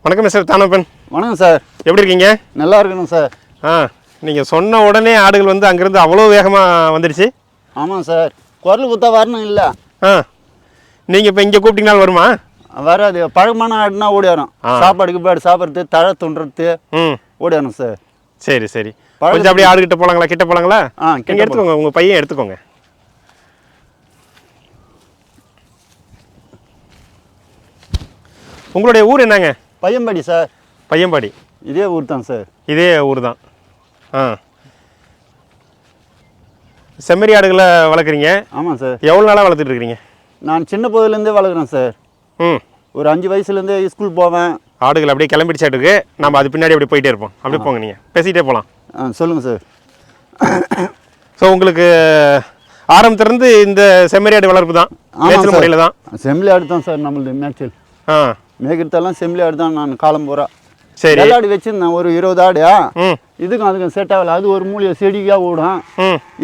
வணக்கம் மிஸ்டர் தானப்பன். வணக்கம் சார். எப்படி இருக்கீங்க? நல்லா இருக்கணும் சார். நீங்கள் சொன்ன உடனே ஆடுகள் வந்து அங்கேருந்து அவ்வளோ வேகமாக வந்துடுச்சு. ஆமாம் சார், குரல் குத்தா வரணும் இல்லை. நீங்கள் இப்போ இங்கே கூப்பிட்டீங்கனாலும் வருமா? வராது. பழக்கமான ஆடுனா ஓடி வரும். சாப்பாடுக்கு பாடு சாப்பிட்றது, தழை துண்டுறது ஓடி வரும் சார். சரி சரி, கொஞ்சம் அப்படியே ஆடுகிட்ட போகலாங்களா? கிட்ட போகலாங்களா? நீங்கள் எடுத்துக்கோங்க, உங்கள் பையன் எடுத்துக்கோங்க. உங்களுடைய ஊர் என்னங்க? பையன்பாடி சார். பையன்பாடி இதே ஊர் தான் சார். இதே ஊர் தான். செம்மறி ஆடுகளை வளர்க்குறீங்க? ஆமாம் சார். எவ்வளோ நாளாக வளர்த்துட்டு இருக்கிறீங்க? நான் சின்ன போதுலேருந்தே வளர்க்குறேன் சார். ஒரு 5 வயசுலேருந்தே ஸ்கூல் போவேன். ஆடுகள் அப்படியே கிளம்பிடுச்சாட்டுக்கு, நம்ம அது பின்னாடி அப்படி போயிட்டே இருப்போம். அப்படி போங்க, நீங்கள் பேசிகிட்டே போகலாம். சொல்லுங்கள் சார். ஸோ உங்களுக்கு ஆரம்பத்திலேருந்து இந்த செம்மறி ஆடு வளர்ப்பு தான், மேய்ச்சல் முறையில் தான்? செம்மறி ஆடு தான் சார் நம்மளது மேய்ச்சல். மேய்க்கிறதெல்லாம் செம்மறி ஆடு தான். நான் காலம் போகிறேன். சரி, ஆடு வச்சுருந்தேன் ஒரு 20 ஆடு. இதுக்கும் அதுக்கும் செட் ஆகல. அது ஒரு மூலிகை செடிக்காக ஓடும்,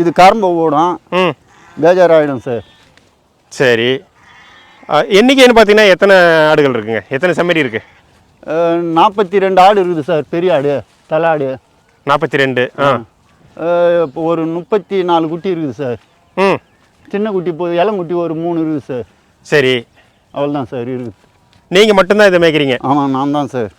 இது கரம்பை ஓடும், பேஜாராகிடும் சார். சரி, எண்ணிக்கைன்னு பார்த்தீங்கன்னா எத்தனை ஆடுகள் இருக்குங்க? எத்தனை செம்மறி இருக்கு? 42 ஆடு இருக்குது சார். பெரிய ஆடு, தலை ஆடு 42. இப்போ ஒரு 34 குட்டி இருக்குது சார். சின்ன குட்டி போய் இளங்குட்டி ஒரு 3 இருக்குது சார். சரி, அவ்வளோதான் சார் இருக்குது. நீங்கள் மட்டும்தான் இதை மேய்க்கிறீங்க? ஆமாம், நான் தான் சார்.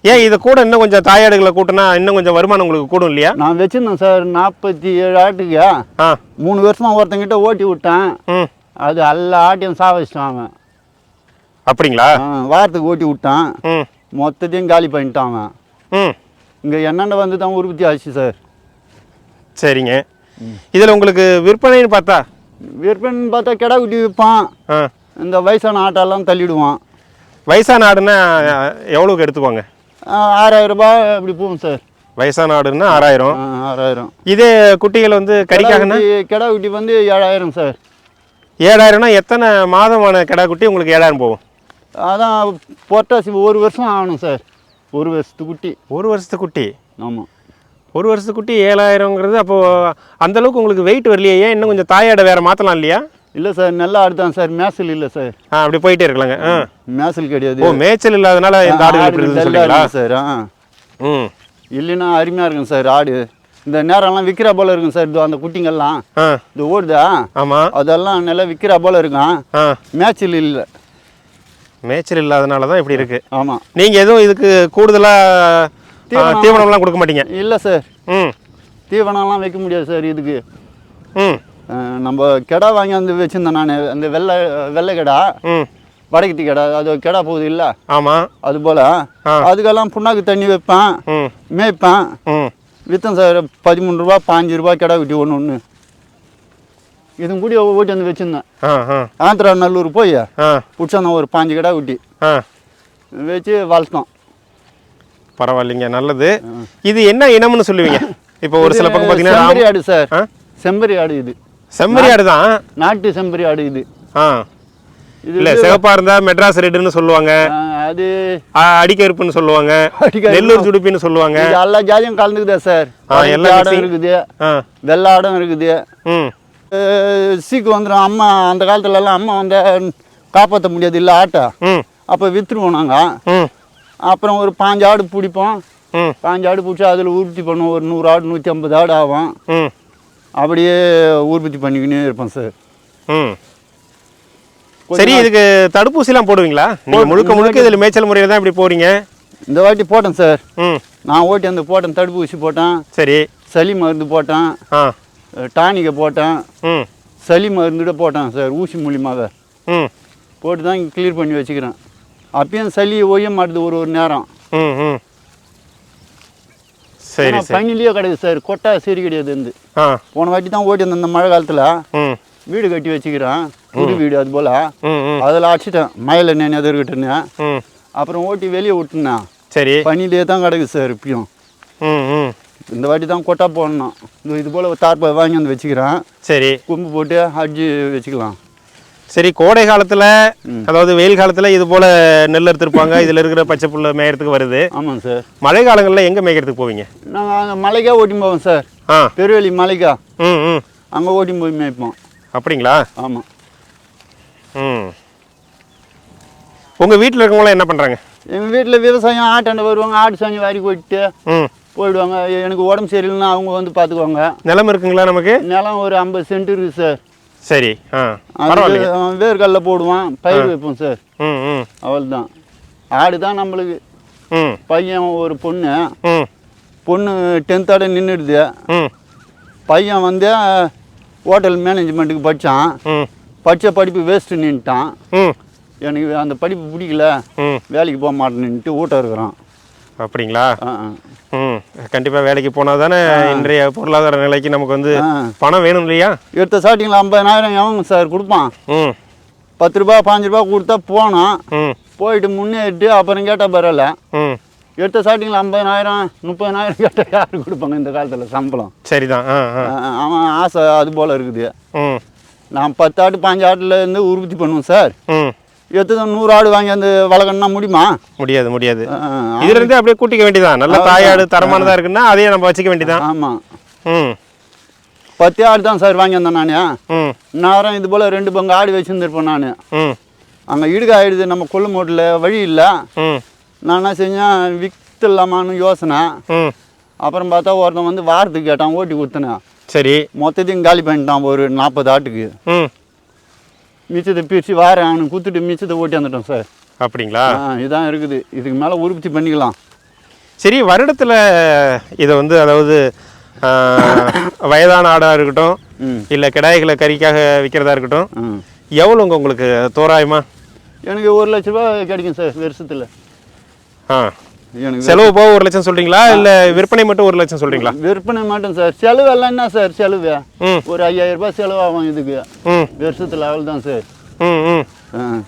ஏன் இதை கூட இன்னும் கொஞ்சம் தாயாடுகளை கூட்டினா இன்னும் கொஞ்சம் வருமானம் உங்களுக்கு கூடும் இல்லையா? நான் வச்சுருந்தேன் சார் 47 ஆட்டுக்கு. 3 வருஷமாக ஒருத்தங்கிட்ட ஓட்டி விட்டேன். அது எல்லா ஆட்டையும் சாவச்சிட்டான் அவன். அப்படிங்களா? வாரத்துக்கு ஓட்டி விட்டான், மொத்தத்தையும் காலி பண்ணிட்டான் அவன். இங்கே என்னென்ன வந்து தான் உற்பத்தி ஆச்சு சார். சரிங்க, இதில் உங்களுக்கு விற்பனைன்னு பார்த்தா? விற்பனைன்னு பார்த்தா கிடா குட்டி விற்பான். இந்த வயசான ஆட்டெல்லாம் தள்ளிடுவான். வயசான ஆடுன்னா எவ்வளோக்கு எடுத்துக்குவாங்க? 6000 ரூபாய் அப்படி போகும் சார். வயசான ஆடுன்னா 6000. 6000. இதே குட்டிகள் வந்து கறிக்காகனா? கிடா குட்டி வந்து 7000 சார். 7000னா எத்தனை மாதமான கிடா குட்டி உங்களுக்கு 7000 போகும்? அதான் பொட்டாசி 1 வருஷம் ஆகணும் சார். 1 வருஷத்து குட்டி. 1 வருஷத்து குட்டி? ஆமாம், 1 வருஷத்து குட்டி 7000ங்கிறது அப்போது அந்தளவுக்கு உங்களுக்கு வெயிட் வரலையே. ஏன் இன்னும் கொஞ்சம் தாயாடை வேறு மாற்றலாம் இல்லையா? இல்லை சார், நல்ல ஆடு தான் சார். மேய்ச்சல் இல்லை சார். அப்படி போயிட்டே இருக்கலாங்க. மேய்ச்சல் கிடையாது. மேய்ச்சல் இல்லாதனால இந்த ஆடு சொல்லுங்களா சார்? இல்லைன்னா அருமையாக இருக்கும் சார் ஆடு. இந்த நேரம்லாம் விற்கிற போல இருக்கும் சார். இது அந்த குட்டிங்கெல்லாம் இது ஓடுதா? ஆமாம், அதெல்லாம் நல்லா விற்கிற போல இருக்கும். மேய்ச்சல் இல்லை. மேய்ச்சல் இல்லாதனால தான் இப்படி இருக்கு. ஆமாம். நீங்கள் எதுவும் இதுக்கு கூடுதலாக தீவனம்லாம் கொடுக்க மாட்டீங்க? இல்லை சார், தீவனம்லாம் வைக்க முடியாது சார் இதுக்கு. நம்ம கிடா வாங்கி வந்து வச்சுருந்தேன் நான். அந்த வெள்ளை கிடா, வடக்கத்தி கிடா, அது கிடா போகுது இல்லை? ஆமாம், அது போல் அதுக்கெல்லாம் புண்ணாக்கு தண்ணி வைப்பேன், மேய்ப்பேன். விற்றேன் சார் 13 ரூபா 15 ரூபா கிடா குட்டி ஒன்று. இதுவும் கூடி ஓட்டி வந்து வச்சுருந்தேன். ஆந்திரா நல்லூர் போய் பிடிச்சாந்தேன் ஒரு 5 கிடா குட்டி வச்சு வளர்த்தோம். பரவாயில்லைங்க, நல்லது. இது என்ன இனம்னு சொல்லுவீங்க? இப்போ ஒரு சில பக்கம் பார்த்தீங்கன்னா செம்மறி ஆடு சார். செம்மறி ஆடு இது. செம்மறி ஆடு தான், நாட்டு செம்மறி ஆடு இது. இல்ல சிவப்பா இருந்தா மெட்ராஸ் ரெட்டுன்னு சொல்லுவாங்க, அது அடிக்கருப்புன்னு சொல்லுவாங்க, நெல்லூர் சுடுப்பின்னு சொல்லுவாங்க. எல்லா ஜாதியும் கலந்துக்குதா சார். எல்லா ஆடும் இருக்குது, வெள்ளை ஆடும் இருக்குது. சீக்கு வந்துடும். அம்மா அந்த காலத்துல எல்லாம் அம்மா வந்து காப்பாற்ற முடியாது இல்லை ஆட்டை, அப்போ விற்றுருவோம் நாங்கள். அப்புறம் ஒரு 5 ஆடு பிடிப்போம். 5 ஆடு பிடிச்சி அதில் உற்பத்தி பண்ணுவோம். ஒரு 100 ஆடு 150 ஆடு ஆகும். அப்படியே உற்பத்தி பண்ணிக்கினே இருப்போம் சார். சரி, இதுக்கு தடுப்பூசிலாம் போடுவீங்களா? நீங்கள் முழுக்க முழுக்க இதில் மேய்ச்சல் முறையில் தான் இப்படி போகிறீங்க? இந்த வாட்டி போட்டேன் சார். நான் ஓட்டி அந்த போட்டேன், தடுப்பூசி போட்டேன். சரி, சளி மருந்து போட்டேன், டானிக்கை போட்டேன், சளி மருந்துட போட்டேன் சார். ஊசி மூலியமாக போட்டு தான் இங்கே கிளியர் பண்ணி வச்சுக்கிறேன். அப்பயும் சளி ஓய மாட்டுது ஒரு நேரம். சரி, பனிலேயே கிடையாது சார். கொட்டா சரி கிடையாது. இருந்து போன வாட்டி தான் ஓட்டி அந்த மழை காலத்தில் வீடு கட்டி வச்சுக்கிறேன், புது வீடு. அது போல் அதில் அடிச்சிட்டேன் மழையில் நினைவு இருக்கட்டுன்னு. அப்புறம் ஓட்டி வெளியே விட்டுனேன். சரி, பனிலே தான் கிடக்குது சார் இப்பயும். இந்த வாட்டி தான் கொட்டா போடணும். இது போல் தார்பாய் வாங்கி வந்து வச்சுக்கிறேன். சரி, கொம்பு போட்டு அடிச்சு வச்சுக்கலாம். சரி, கோடை காலத்தில் அதாவது வெயில் காலத்தில் இது போல் நெல் எடுத்துருப்பாங்க, இதில் இருக்கிற பச்சை புல்லை மேயறதுக்கு வருது. ஆமாங்க சார். மழை காலங்களில் எங்கே மேய்க்கிறதுக்கு போவீங்க? நாங்கள் மலைக்கா ஓட்டி போவோம் சார். பெருவெளி மலைக்கா அங்கே ஓட்டி போய் மேய்ப்போம். அப்படிங்களா? ஆமாம். ம். உங்கள் வீட்டில் இருக்கவங்களாம் என்ன பண்ணுறாங்க? எங்கள் வீட்டில் விவசாயம் ஆட்டாண்ட வருவாங்க, ஆட்டு சாணி வாரி போயிட்டு ம். போயிடுவாங்க. எனக்கு உடம்பு சரியில்லைன்னா அவங்க வந்து பார்த்துக்குவாங்க. நிலம் இருக்குங்களா நமக்கு? நிலம் ஒரு 50 சென்ட் இருக்குது சார். சரி. ஆ, அது பரவாயில்லைங்க. வேர்க்கடலை போடுவான், பயிர் வைப்போம் சார். ம். ம். அவள் தான் ஆடு தான் நம்மளுக்கு. ம். பையன் ஒரு பொண்ணு, ம். பொண்ணு 10th நின்றுடுது. ம். பையன் வந்து ஹோட்டல் மேனேஜ்மெண்ட்டுக்கு படித்தான். ம். படித்த படிப்பு வேஸ்ட்டு நின்ட்டான். ம். எனக்கு அந்த படிப்பு பிடிக்கல, ம். வேலைக்கு போக மாட்டேன்னுட்டு வீட்டை இருக்கிறான். அப்படிங்களா? ஆ ஆ ம். கண்டிப்பாக வேலைக்கு போனால் தானே இன்றைய பொருளாதார நிலைக்கு நமக்கு வந்து பணம் வேணும் இல்லையா? எடுத்த ஸ்டார்டிங்கில் 50,000 எவங்க சார் கொடுப்பான்? ம். 10 ரூபா 5 ரூபா கொடுத்தா போனோம். ம். போயிட்டு முன்னேறிட்டு அப்புறம் கேட்டால் பரவாயில்ல. ம். எடுத்த ஸ்டார்டிங்கில் 50,000 30,000 கேட்டால் யார் கொடுப்பாங்க இந்த காலத்தில் சம்பளம்? சரிதான். ஆ ஆ அவன் ஆசை அது போல் இருக்குது. ம். நான் 10 ஆடு 5 ஆட்டுலேருந்து உற்பத்தி பண்ணுவேன் சார். ம். எடுத்து 100 ஆடு வாங்கி அந்த வளர்க்கணும்னா முடியுமா? முடியாது முடியாது. இதுல இருந்தே அப்படியே கூட்டிக்க வேண்டியதான். நல்ல தாயாடு தரமானதா இருக்குன்னா அதையே நம்ம வச்சுக்க வேண்டியதான். ஆமாம். ம். 10 ஆடு தான் சார் வாங்கி வந்தேன் நான். ம். நேரம் இது போல் 2 பங்கு ஆடு வச்சுருந்துருப்பேன் நான். ம். அங்கே இடுக ஆயிடுது, நம்ம கொள்ளு மூட்டில் வழி இல்லை. ம். நான் என்ன செஞ்சேன், விற்றுலாமான்னு யோசனை. ம். அப்புறம் பார்த்தா ஒருத்தன் வந்து வாரத்துக்கு கேட்டான், ஓட்டி கொடுத்தனேன். சரி. மொத்தத்தையும் காலி பண்ணிட்டான் ஒரு 40 ஆட்டுக்கு. ம். மிச்சத்தை பிரித்து வாரேன் அவனுக்கு கொடுத்துட்டு மிச்சத்தை ஓட்டி வந்துட்டோம் சார். அப்படிங்களா? இதான் இருக்குது. இதுக்கு மேலே உற்பத்தி பண்ணிக்கலாம். சரி, வருடத்தில் இதை வந்து அதாவது வயதான ஆடாக இருக்கட்டும் இல்லை கிடாய்களை கறிக்காக விற்கிறதா இருக்கட்டும், எவ்வளோங்க உங்களுக்கு தோராயமா? எனக்கு 1 லட்ச ரூபா கிடைக்கும் சார் வருஷத்தில். ஆ, எனக்கு செலவு போக 1 லட்சம் சொல்கிறீங்களா இல்லை விற்பனை மட்டும் 1 லட்சம் சொல்கிறீங்களா? விற்பனை மாட்டோம் சார். செலவு எல்லாம் என்ன சார் செலவு? ஒரு 5000 ரூபாய் செலவாகும் இதுக்கு வருஷத்தில். அவள் தான் சார். ம். ம்.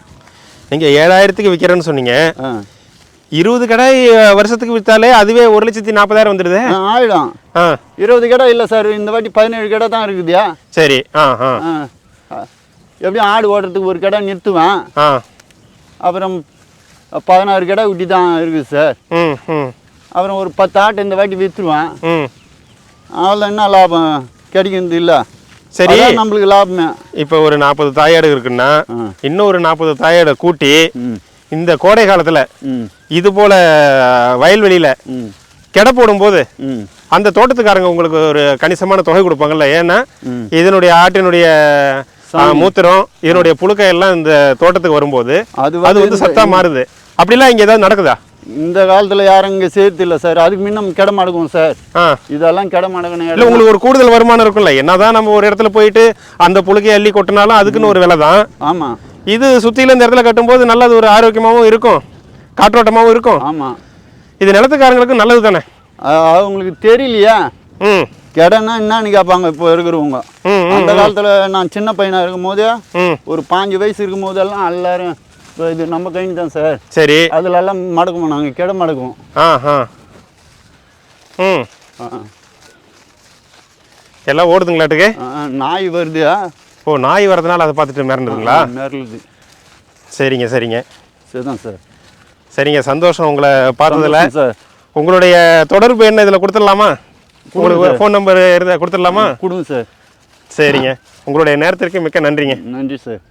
நீங்கள் 7000க்கு விற்கிறேன்னு சொன்னீங்க. 20 கடாய் வருஷத்துக்கு விற்றாலே அதுவே 1,40,000 வந்துடுது. ஆயிடும். 20 கடை இல்லை சார், இந்த வாட்டி 17 கடை தான் இருக்குதுயா. சரி. எப்படியும் ஆடு ஓடுறதுக்கு ஒரு கடை நிறுத்துவேன். அப்புறம் 16 கடை விட்டி தான் இருக்குது சார். அப்புறம் ஒரு 10 ஆட்டை இந்த வாட்டி விற்றுருவேன். அதில் என்ன லாபம் கிடைக்கிறது இல்லை. சரி, நம்மளுக்கு லாபமே. இப்போ ஒரு 40 தாயாடு இருக்குன்னா இன்னும் ஒரு 40 தாயாடை கூட்டி இந்த கோடை காலத்தில் இது போல வயல்வெளியில கெடை போடும்போது அந்த தோட்டத்துக்காரங்க உங்களுக்கு ஒரு கணிசமான தொகை கொடுப்பாங்கல்ல? ஏன்னா இதனுடைய ஆட்டினுடைய மூத்திரம் இதனுடைய புழுக்கை எல்லாம் இந்த தோட்டத்துக்கு வரும்போது அது வந்து சத்தா மாறுது. அப்படிலாம் இங்க ஏதாவது நடக்குதா? இந்த காலத்துல யாரும் இங்க சேர்த்து இல்லை சார். அதுக்கு முன்ன கெடை மடக்கும் சார். இதெல்லாம் கெடை மடக்கணும். இல்லை, உங்களுக்கு ஒரு கூடுதல் வருமானம் இருக்கும்ல? என்னதான் நம்ம ஒரு இடத்துல போயிட்டு அந்த புழுக்கையை அள்ளி கொட்டினாலும் அதுக்குன்னு ஒரு விலை தான். ஆமா. இது சுத்தியில இந்த இடத்துல கட்டும்போது நல்லது, ஒரு ஆரோக்கியமாகவும் இருக்கும், காற்றோட்டமாகவும் இருக்கும். ஆமாம். இது நிலத்துக்காரங்களுக்கு நல்லது தானே? அவங்களுக்கு தெரியலையா கெடைன்னா என்னன்னு கேட்பாங்க இப்போ இருக்கிறவங்க. அந்த காலத்தில் நான் சின்ன பையனாக இருக்கும் போதே ஒரு 5 வயசு இருக்கும் போதெல்லாம் எல்லாரும் இப்போ இது நம்ம கைங்க தான் சார். சரி. அதில் எல்லாம் மடக்குவோம், நாங்கள் கெடை மடக்குவோம். எல்லாம் ஓடுதுங்களாட்டுக்கு? நாய் வருது. ஓ, நாய் வரதுனால அதை பார்த்துட்டு மிரண்டுதுங்களா? மிரளுது. சரிங்க சரிங்க. சரிதான் சார். சரிங்க, சந்தோஷம் உங்களை பார்த்ததில்ல சார். உங்களுடைய தொடர்பு என்ன இதில் கொடுத்துடலாமா? உங்களுக்கு ஃபோன் நம்பர் இருந்தால் கொடுத்துடலாமா? கொடுங்க சார். சரிங்க, உங்களுடைய நேரத்திற்கு மிக்க நன்றிங்க. நன்றி சார்.